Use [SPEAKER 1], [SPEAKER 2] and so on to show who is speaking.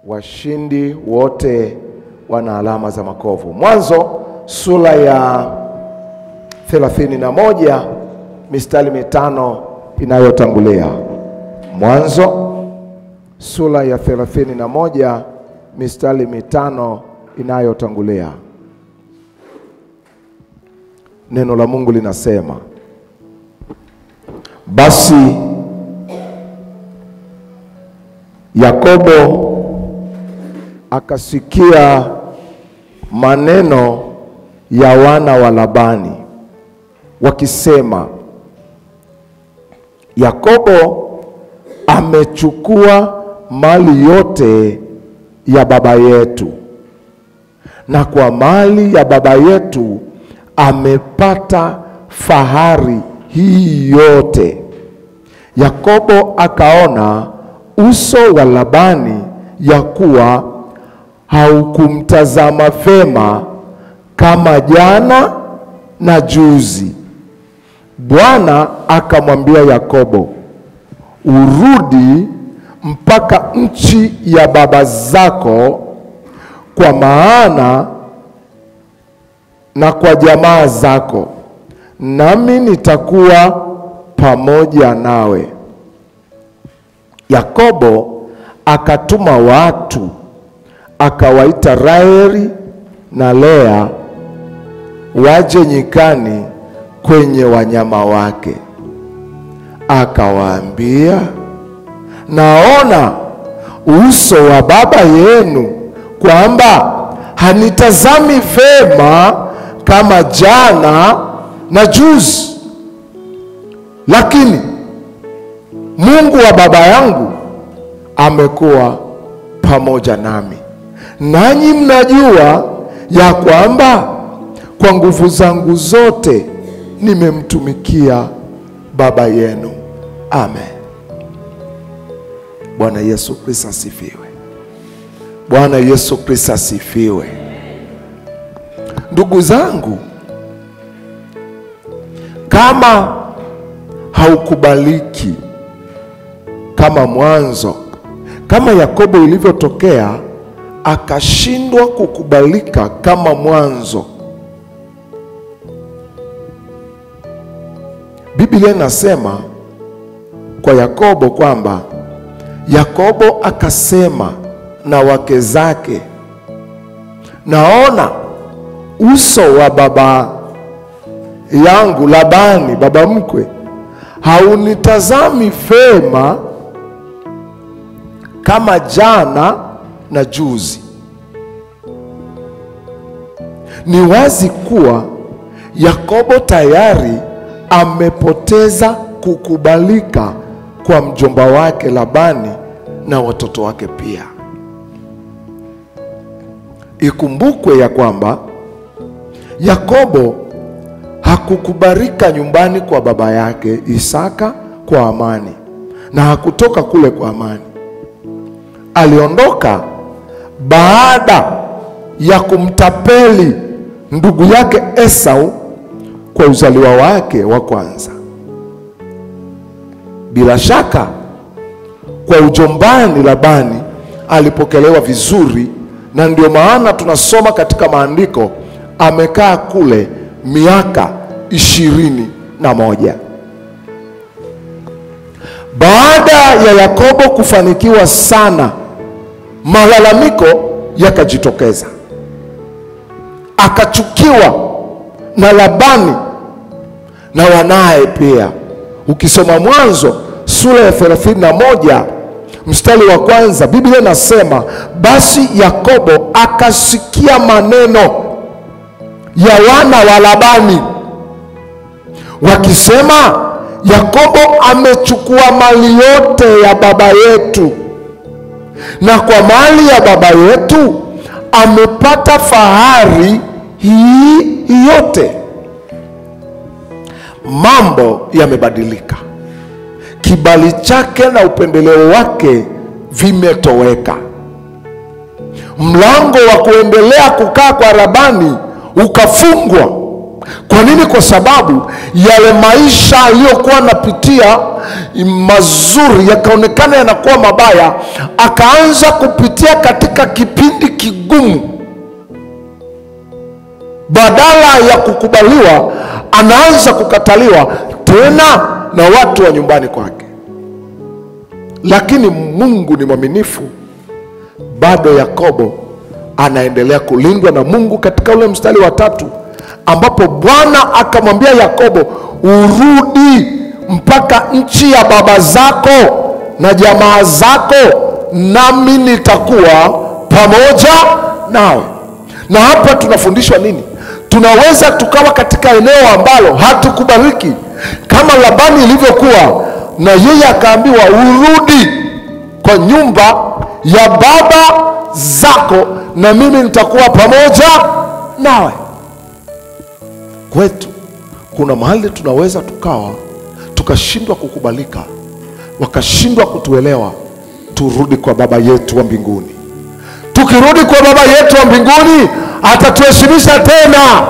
[SPEAKER 1] washindi wote wana alama za makovu. Mwanzo sura ya 31 mistari 5 inayotangulia. Mwanzo sura ya 31 mistari 5 inayotangulia. Neno la Mungu linasema, basi Yakobo akasikia maneno ya wana wa Labani wakisema, Yakobo amechukua mali yote ya baba yetu, na kwa mali ya baba yetu amepata fahari hii yote. Yakobo akaona uso wa Labani ya kuwa haukumtazama vema kama jana na juzi. Bwana akamwambia Yakobo, urudi mpaka nchi ya baba zako, kwa maana na kwa jamaa zako, nami nitakuwa pamoja nawe. Yakobo akatuma watu, akawaita Raheli na Lea waje nyikani kwenye wanyama wake. Akawaambia, naona uso wa baba yenu kwamba hanitazami vema kama jana na juzi, lakini Mungu wa baba yangu amekuwa pamoja nami, nanyi mnajua ya kwamba kwa nguvu zangu zote nimemtumikia baba yenu. Amen. Bwana Yesu Kristo asifiwe. Bwana Yesu Kristo asifiwe. Ndugu zangu, kama haukubaliki kama mwanzo, kama Yakobo ilivyotokea akashindwa kukubalika kama mwanzo, Biblia inasema kwa Yakobo kwamba Yakobo akasema na wake zake, naona uso wa baba yangu Labani, baba mkwe, haunitazami vema kama jana na juzi. Ni wazi kuwa Yakobo tayari amepoteza kukubalika kwa mjomba wake Labani na watoto wake pia. Ikumbukwe ya kwamba Yakobo hakukubalika nyumbani kwa baba yake Isaka kwa amani, na hakutoka kule kwa amani. Aliondoka baada ya kumtapeli ndugu yake Esau kwa uzaliwa wake wa kwanza. Bila shaka kwa ujombani Labani alipokelewa vizuri, na ndio maana tunasoma katika maandiko amekaa kule miaka 21. Baada ya Yakobo kufanikiwa sana, malalamiko yakajitokeza. Akachukiwa na Labani na wanaye pia. Ukisoma Mwanzo sura ya 31 mstari wa kwanza, Biblia inasema, basi Yakobo akasikia maneno ya wana wa Labani wakisema, Yakobo amechukua mali yote ya baba yetu, na kwa mali ya baba yetu amepata fahari hii yote. Mambo yamebadilika. Kibali chake na upendeleo wake vimetoweka. Mlango wa kuendelea kukaa kwa Labani ukafungwa Kwa nini? Kwa sababu yale maisha aliyokuwa napitia mazuri yakaonekana yanakuwa mabaya, akaanza kupitia katika kipindi kigumu. Badala ya kukubaliwa, anaanza kukataliwa tena na watu wa nyumbani kwake. Lakini Mungu ni mwaminifu. Bado Yakobo anaendelea kulindwa na Mungu katika ule mstari wa 3, ambapo Bwana akamwambia Yakobo, urudi mpaka nchi ya baba zako na jamaa zako, nami nitakuwa pamoja nawe. Na hapa tunafundishwa nini? Tunaweza tukawa katika eneo ambalo hatukubariki, kama Labani ilivyokuwa, na yeye akaambiwa urudi kwa nyumba ya baba zako na mimi nitakuwa pamoja nawe. Kwetu kuna mahali tunaweza tukawa tukashindwa kukubalika, wakashindwa kutuelewa. Turudi kwa baba yetu wa mbinguni. Tukirudi kwa baba yetu wa mbinguni, atatuheshimisha tena.